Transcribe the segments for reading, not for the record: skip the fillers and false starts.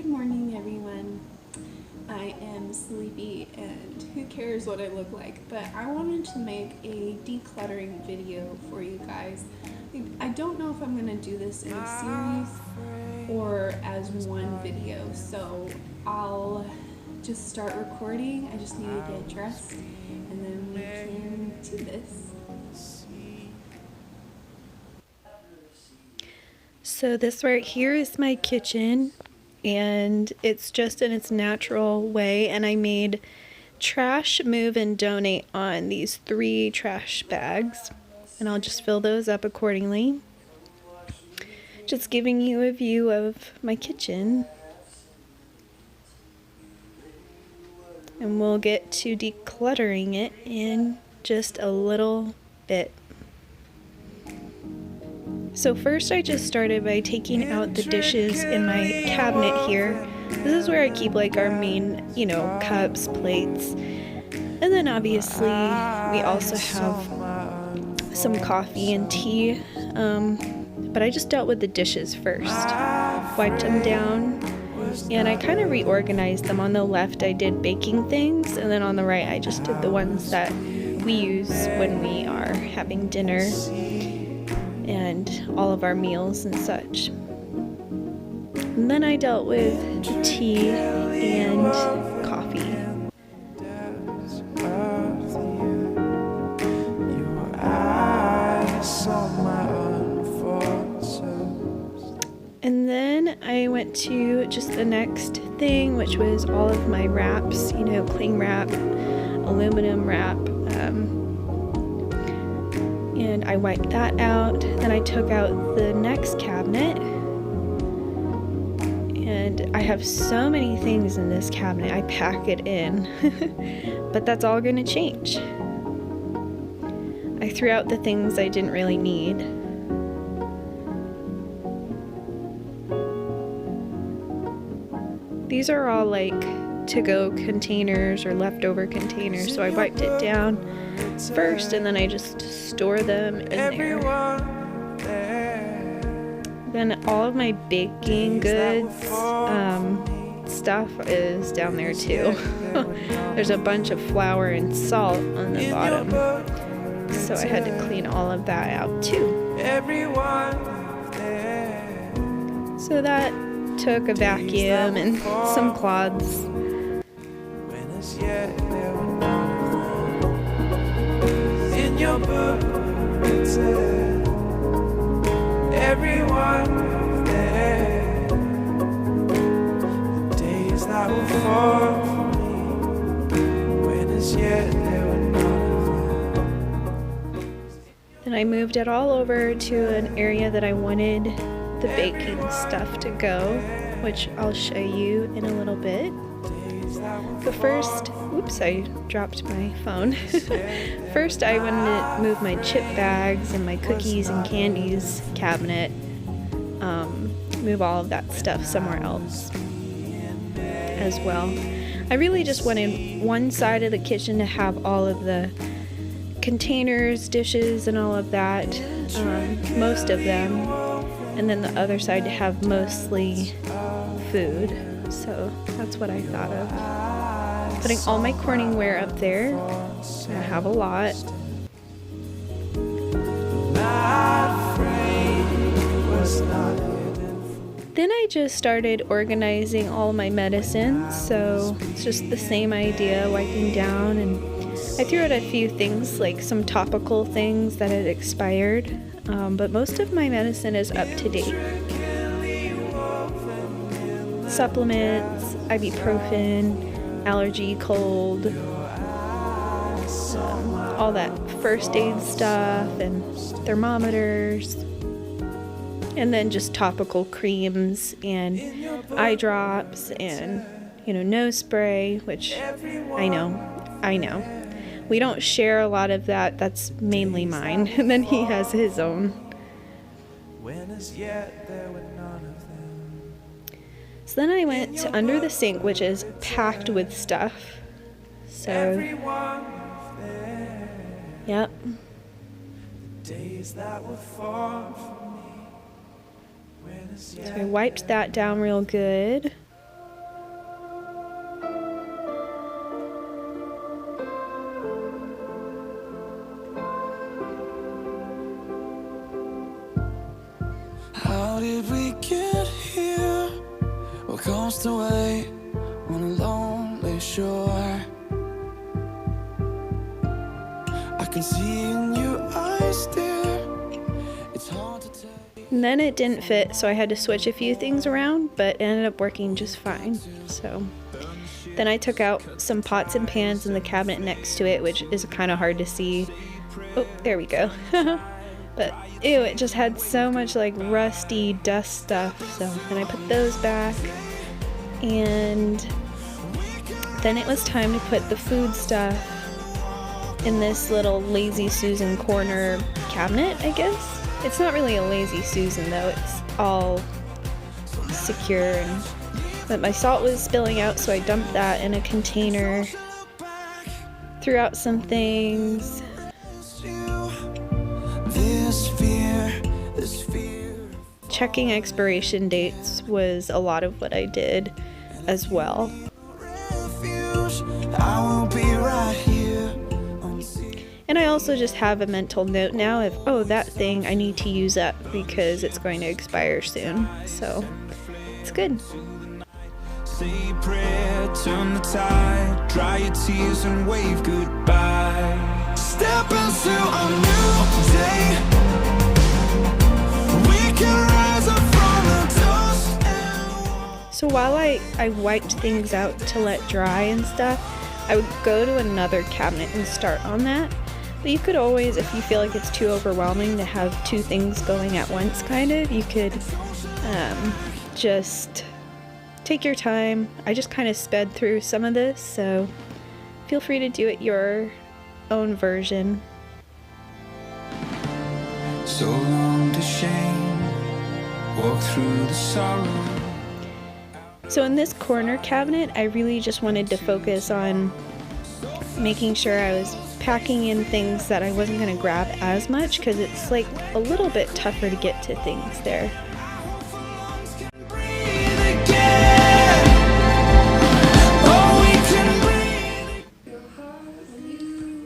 Good morning, everyone. I am sleepy and who cares what I look like, but I wanted to make a decluttering video for you guys. I don't know if I'm going to do this in a series or as one video, so I'll just start recording. I just need to get dressed and then we can do this. So this right here is my kitchen, and it's just in its natural way, and I made trash, move, and donate on these 3 trash bags, and I'll just fill those up accordingly. Just giving you a view of my kitchen, and we'll get to decluttering it in just a little bit. So first I just started by taking out the dishes in my cabinet here. This is where I keep like our main, cups, plates. And then obviously we also have some coffee and tea. But I just dealt with the dishes first. Wiped them down. And I kind of reorganized them. On the left I did baking things. And then on the right I just did the ones that we use when we are having dinner. And all of our meals and such. And then I dealt with tea and coffee. And then I went to just the next thing, which was all of my wraps, cling wrap, aluminum wrap, and I wiped that out. Then I took out the next cabinet, and I have so many things in this cabinet. I pack it in, but that's all going to change. I threw out the things I didn't really need. These are all like to-go containers or leftover containers, so I wiped it down first and then I just store them in there. Then all of my baking goods stuff is down there too. There's a bunch of flour and salt on the bottom, so I had to clean all of that out too. So that took a vacuum and some cloths. In your book it said everyone there, the days that were for me, when as yet there were none. Then I moved it all over to an area that I wanted the baking stuff to go, which I'll show you in a little bit. But first, oops, I dropped my phone. First, I wanted to move my chip bags and my cookies and candies cabinet, move all of that stuff somewhere else as well. I really just wanted one side of the kitchen to have all of the containers, dishes, and all of that, most of them, and then the other side to have mostly food. So that's what I thought of. Putting all my Corningware up there. I have a lot. Then I just started organizing all my medicines, so it's just the same idea, wiping down, and I threw out a few things, like some topical things that had expired, but most of my medicine is up to date. Supplements, ibuprofen, allergy, cold, all that first aid stuff, and thermometers, and then just topical creams and eye drops and nose spray, which I know we don't share a lot of that. That's mainly mine, and then he has his own. So then I went to under the sink, which is packed with stuff. So, yep. So I wiped that down real good. How did we get here? What comes to wait on a lonely shore? I can see in your eyes, dear. It's hard to tell. And then it didn't fit, so I had to switch a few things around, but it ended up working just fine. So then I took out some pots and pans in the cabinet next to it, which is kind of hard to see. Oh, there we go. But ew, it just had so much like rusty dust stuff. So then I put those back, and then it was time to put the food stuff in this little Lazy Susan corner cabinet, I guess. It's not really a Lazy Susan though, it's all secure. But my salt was spilling out, so I dumped that in a container, threw out some things. Checking expiration dates was a lot of what I did as well. And I also just have a mental note now of, oh, that thing I need to use up because it's going to expire soon. So it's good. Say a prayer, turn the tide, dry your tears and wave goodbye. Step into a new day. We can rise up from the dust. So while I wiped things out to let dry and stuff, I would go to another cabinet and start on that. But you could always, if you feel like it's too overwhelming to have two things going at once, kind of, you could just take your time. I just kind of sped through some of this, so feel free to do it your own version. So long to shame, walk through the sorrow. So in this corner cabinet, I really just wanted to focus on making sure I was packing in things that I wasn't going to grab as much, because it's like a little bit tougher to get to things there.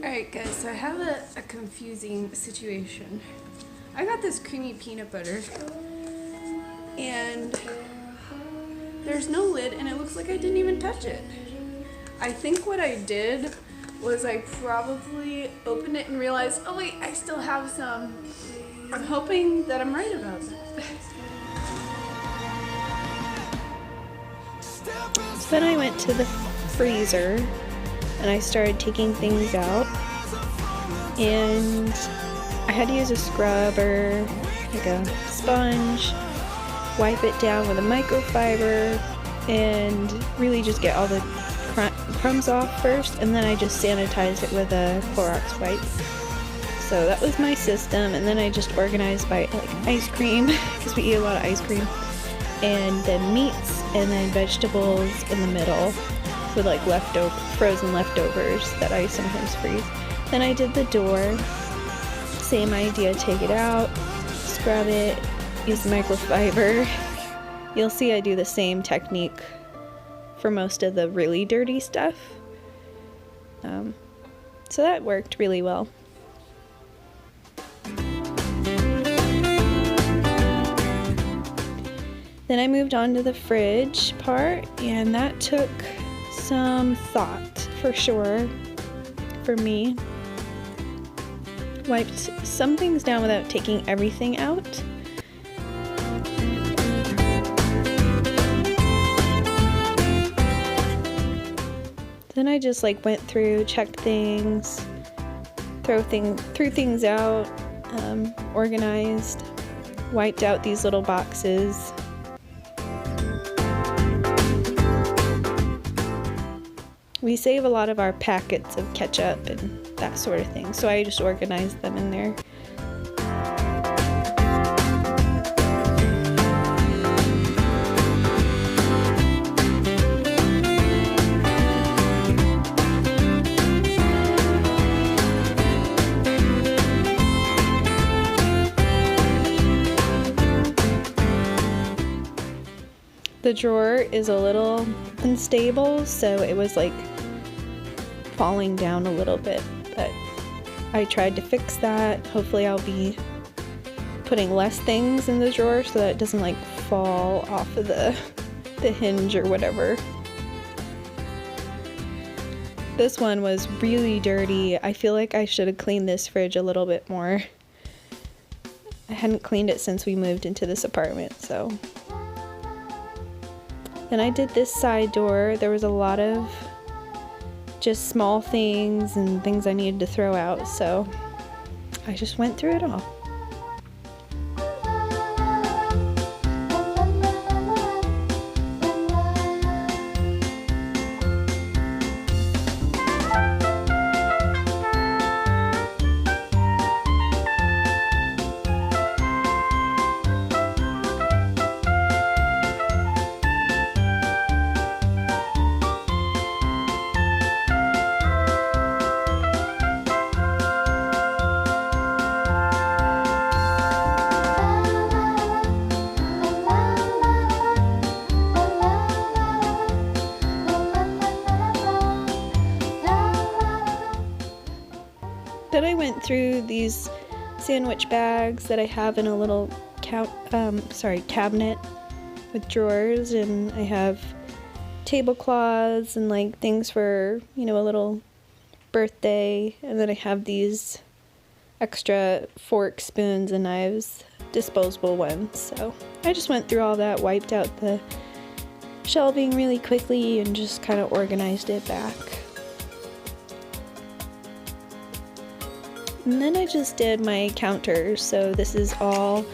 Alright guys, so I have a confusing situation. I got this creamy peanut butter and there's no lid and it looks like I didn't even touch it. I think what I did was I probably opened it and realized, oh wait, I still have some. I'm hoping that I'm right about that. So then I went to the freezer and I started taking things out, and I had to use a scrub or like a sponge, wipe it down with a microfiber, and really just get all the crumbs off first, and then I just sanitized it with a Clorox wipe. So that was my system, and then I just organized by like ice cream, because we eat a lot of ice cream, and then meats, and then vegetables in the middle with like frozen leftovers that I sometimes freeze. Then I did the door, same idea, take it out, scrub it, use the microfiber. You'll see I do the same technique for most of the really dirty stuff. So that worked really well. Then I moved on to the fridge part, and that took some thought for sure for me. Wiped some things down without taking everything out. Then I just like went through, checked things, threw things out, organized, wiped out these little boxes. We save a lot of our packets of ketchup and that sort of thing, so I just organized them in there. The drawer is a little unstable, so it was like falling down a little bit, but I tried to fix that. Hopefully I'll be putting less things in the drawer so that it doesn't like fall off of the hinge or whatever. This one was really dirty. I feel like I should have cleaned this fridge a little bit more. I hadn't cleaned it since we moved into this apartment, so. Then I did this side door. There was a lot of just small things and things I needed to throw out, so I just went through it all. Then I went through these sandwich bags that I have in a little cabinet with drawers, and I have tablecloths and like things for, you know, a little birthday, and then I have these extra forks, spoons, and knives, disposable ones. So I just went through all that, wiped out the shelving really quickly, and just kind of organized it back. And then I just did my counters. So this is all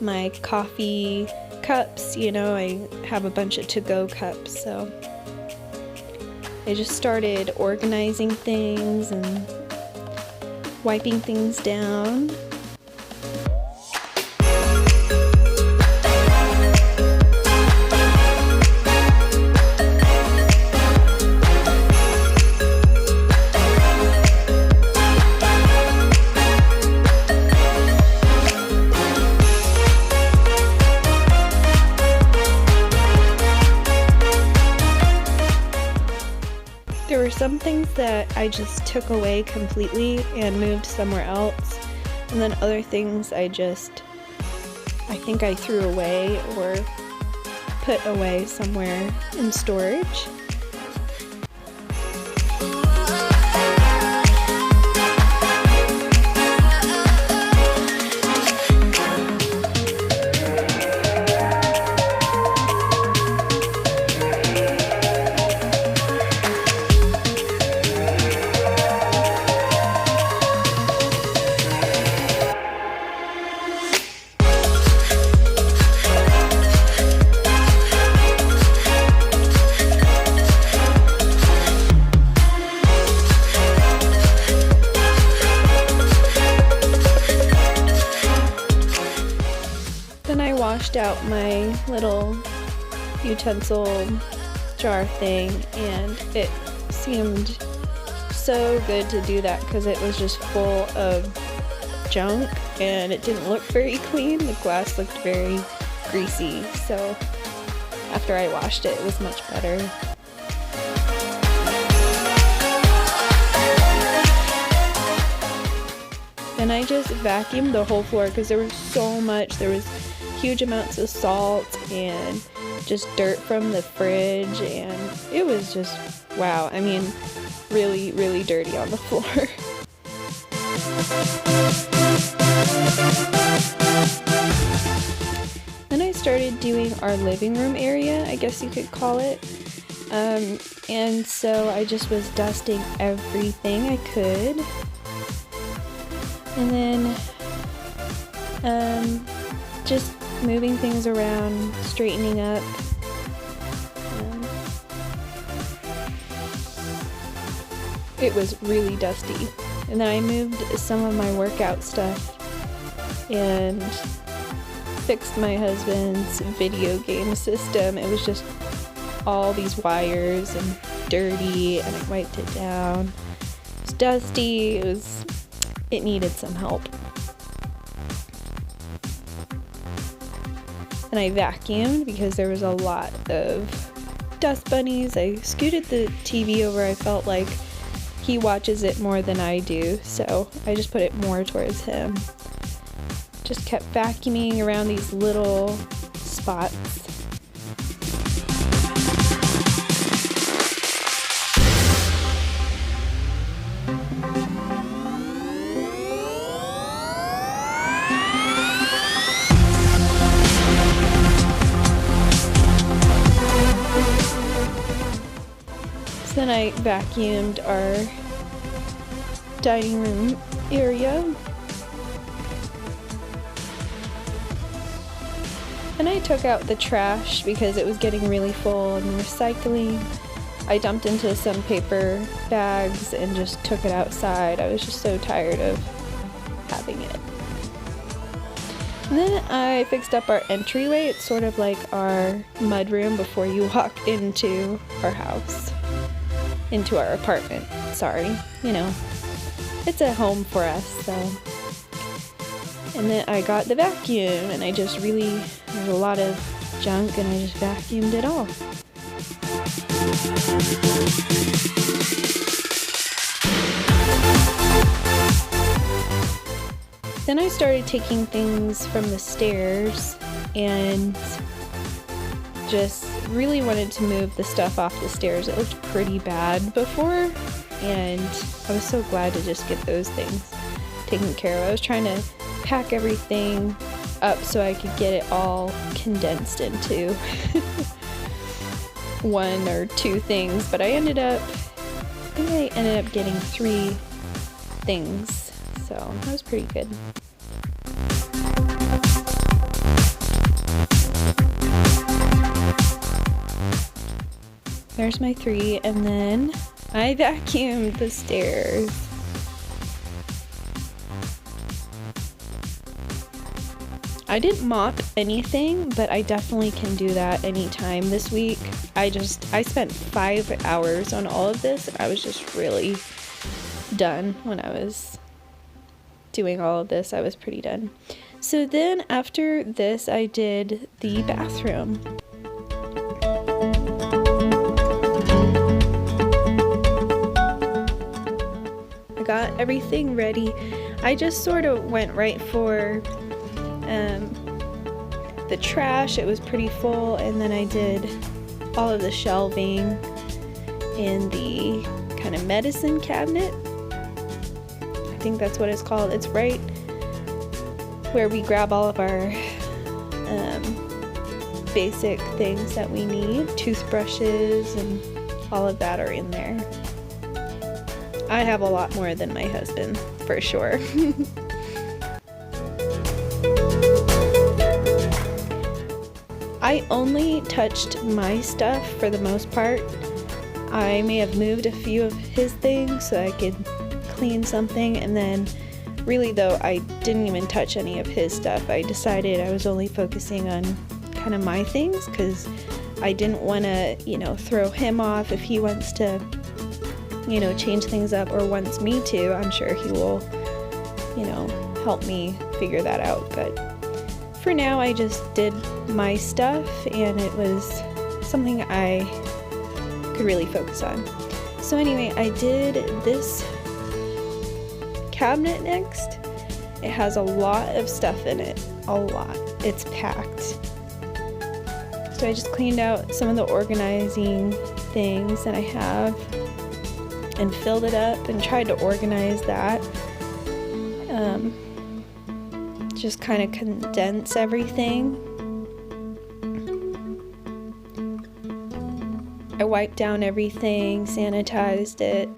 my coffee cups. You know, I have a bunch of to-go cups, so I just started organizing things and wiping things down. There were some things that I just took away completely and moved somewhere else, and then other things I think I threw away or put away somewhere in storage. Then I washed out my little utensil jar thing, and it seemed so good to do that because it was just full of junk and it didn't look very clean. The glass looked very greasy, so after I washed it, it was much better. And I just vacuumed the whole floor because there was so much. There was huge amounts of salt and just dirt from the fridge, and it was just, wow. I mean, really, really dirty on the floor. Then I started doing our living room area, I guess you could call it. And so I just was dusting everything I could. And then just moving things around, straightening up. It was really dusty. And then I moved some of my workout stuff and fixed my husband's video game system. It was just all these wires and dirty, and I wiped it down. It was dusty. It needed some help. And I vacuumed because there was a lot of dust bunnies. I scooted the TV over. I felt like he watches it more than I do, so I just put it more towards him. just kept vacuuming around these little spots. So then I vacuumed our dining room area. And I took out the trash because it was getting really full, and recycling. I dumped into some paper bags and just took it outside. I was just so tired of having it. And then I fixed up our entryway. It's sort of like our mudroom before you walk into our house. Into our apartment, sorry. You know, it's a home for us, so. And then I got the vacuum, and I just really, there's a lot of junk, and I just vacuumed it all. Then I started taking things from the stairs and just really wanted to move the stuff off the stairs. It looked pretty bad before, and I was so glad to just get those things taken care of. I was trying to pack everything up so I could get it all condensed into one or two things, but I ended up getting 3 things, so that was pretty good. There's my 3, and then I vacuumed the stairs. I didn't mop anything, but I definitely can do that anytime this week. I spent 5 hours on all of this, and I was just really done when I was doing all of this. I was pretty done. So then after this, I did the bathroom. I got everything ready. I just sort of went right for the trash. It was pretty full, and then I did all of the shelving in the kind of medicine cabinet. I think that's what it's called. It's right where we grab all of our basic things that we need. Toothbrushes and all of that are in there. I have a lot more than my husband, for sure. I only touched my stuff for the most part. I may have moved a few of his things so I could clean something, and then really though I didn't even touch any of his stuff. I decided I was only focusing on kind of my things because I didn't want to, throw him off if he wants to, change things up or wants me to. I'm sure he will, help me figure that out, but for now, I just did my stuff, and it was something I could really focus on. So anyway, I did this cabinet next. It has a lot of stuff in it, a lot. It's packed. So I just cleaned out some of the organizing things that I have and filled it up and tried to organize that. Just kind of condense everything. I wiped down everything, sanitized it.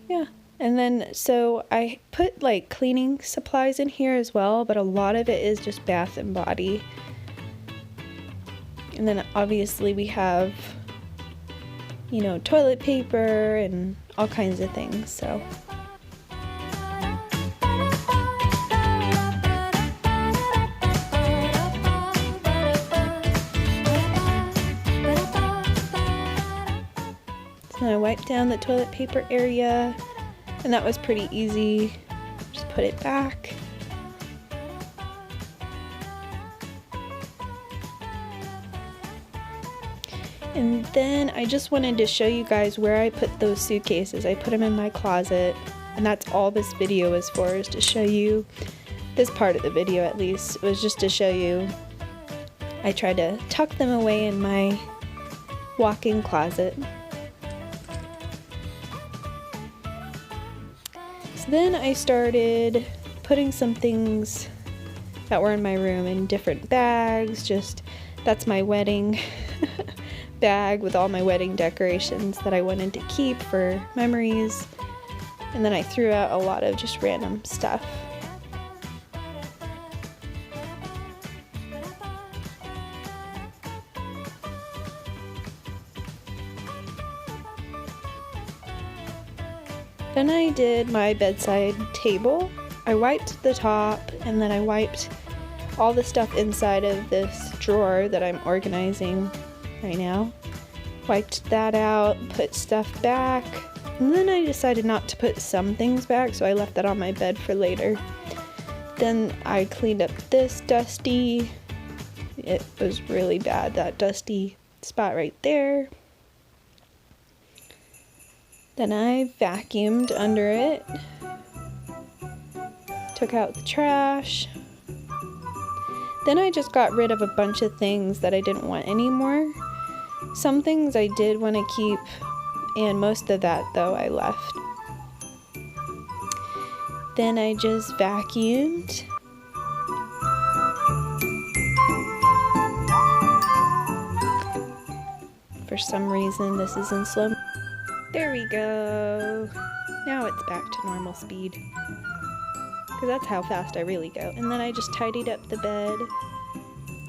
Yeah, and then so I put like cleaning supplies in here as well, but a lot of it is just bath and body. And then obviously we have toilet paper and all kinds of things, so. So I wiped down the toilet paper area, and that was pretty easy. Just put it back. And then I just wanted to show you guys where I put those suitcases. I put them in my closet, and that's all this video is for, is to show you, this part of the video at least, was just to show you I tried to tuck them away in my walk-in closet. So then I started putting some things that were in my room in different bags. Just, that's my wedding bag with all my wedding decorations that I wanted to keep for memories. And then I threw out a lot of just random stuff. Then I did my bedside table. I wiped the top, and then I wiped all the stuff inside of this drawer that I'm organizing right now. Wiped that out, put stuff back, and then I decided not to put some things back, so I left that on my bed for later. Then I cleaned up this dusty, it was really bad, that dusty spot right there. Then I vacuumed under it, took out the trash. Then I just got rid of a bunch of things that I didn't want anymore. Some things I did want to keep, and most of that though I left. Then I just vacuumed. For some reason this is in slow. There we go. Now it's back to normal speed, because that's how fast I really go. And then I just tidied up the bed.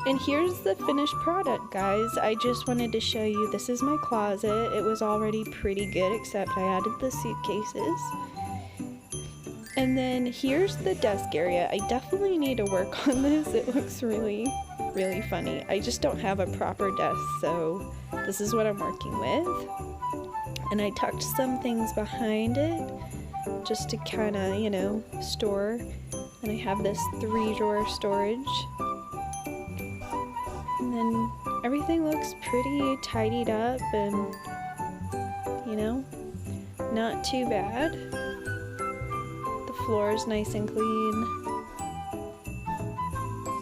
And here's the finished product, guys. I just wanted to show you, this is my closet. It was already pretty good, except I added the suitcases. And then here's the desk area. I definitely need to work on this. It looks really, really funny. I just don't have a proper desk, so this is what I'm working with. And I tucked some things behind it just to kind of, you know, store. And I have this 3-drawer storage. And then everything looks pretty tidied up and, you know, not too bad. The floor is nice and clean.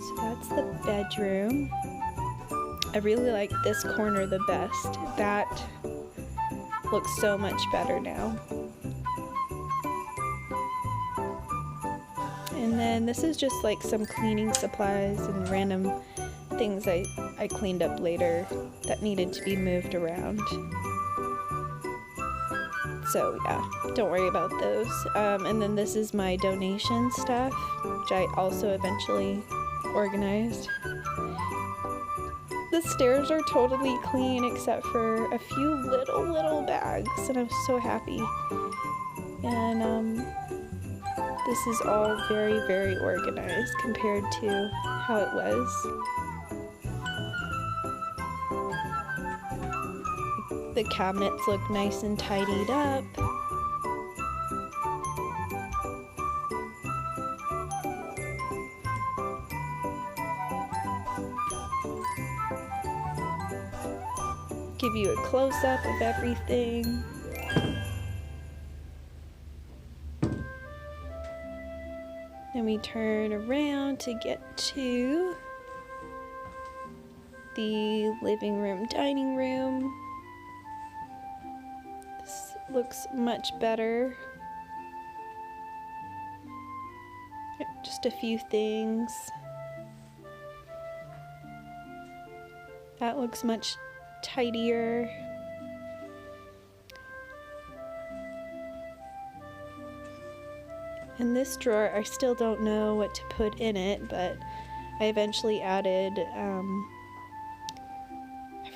So that's the bedroom. I really like this corner the best. That looks so much better now. And then this is just like some cleaning supplies and random things I cleaned up later that needed to be moved around. So yeah, don't worry about those. And then this is my donation stuff, which I also eventually organized. The stairs are totally clean except for a few little bags, and I'm so happy. And this is all very, very organized compared to how it was. The cabinets look nice and tidied up. Give you a close-up of everything. Then we turn around to get to the living room, dining room. This looks much better. Just a few things. That looks much tidier. And this drawer, I still don't know what to put in it, but I eventually added, I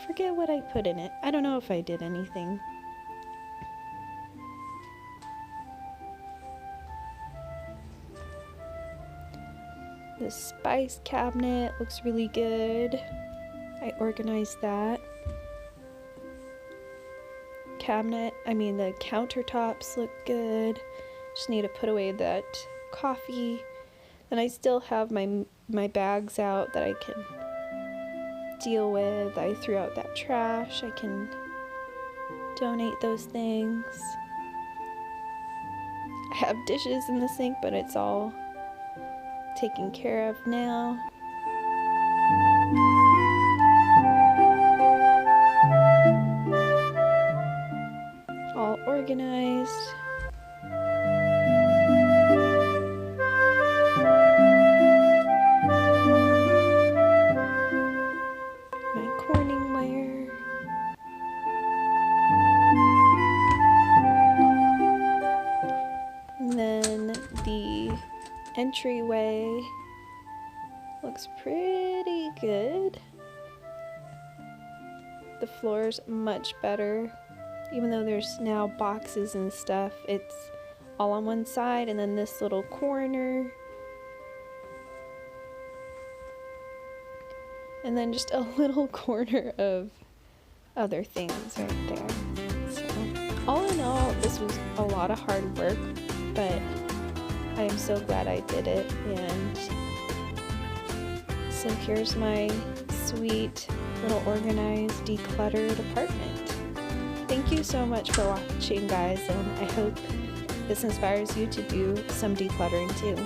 forget what I put in it. I don't know if I did anything. The spice cabinet looks really good. I organized that. The countertops look good. Just need to put away that coffee. And I still have my bags out that I can deal with. I threw out that trash. I can donate those things. I have dishes in the sink, but it's all taken care of now. All organized. My Corningware. And then the entryway looks pretty good. The floor's much better. Even though there's now boxes and stuff, it's all on one side, and then this little corner. And then just a little corner of other things right there. So, all in all, this was a lot of hard work, but I am so glad I did it. And so here's my sweet little organized, decluttered apartment. Thank you so much for watching, guys, and I hope this inspires you to do some decluttering too.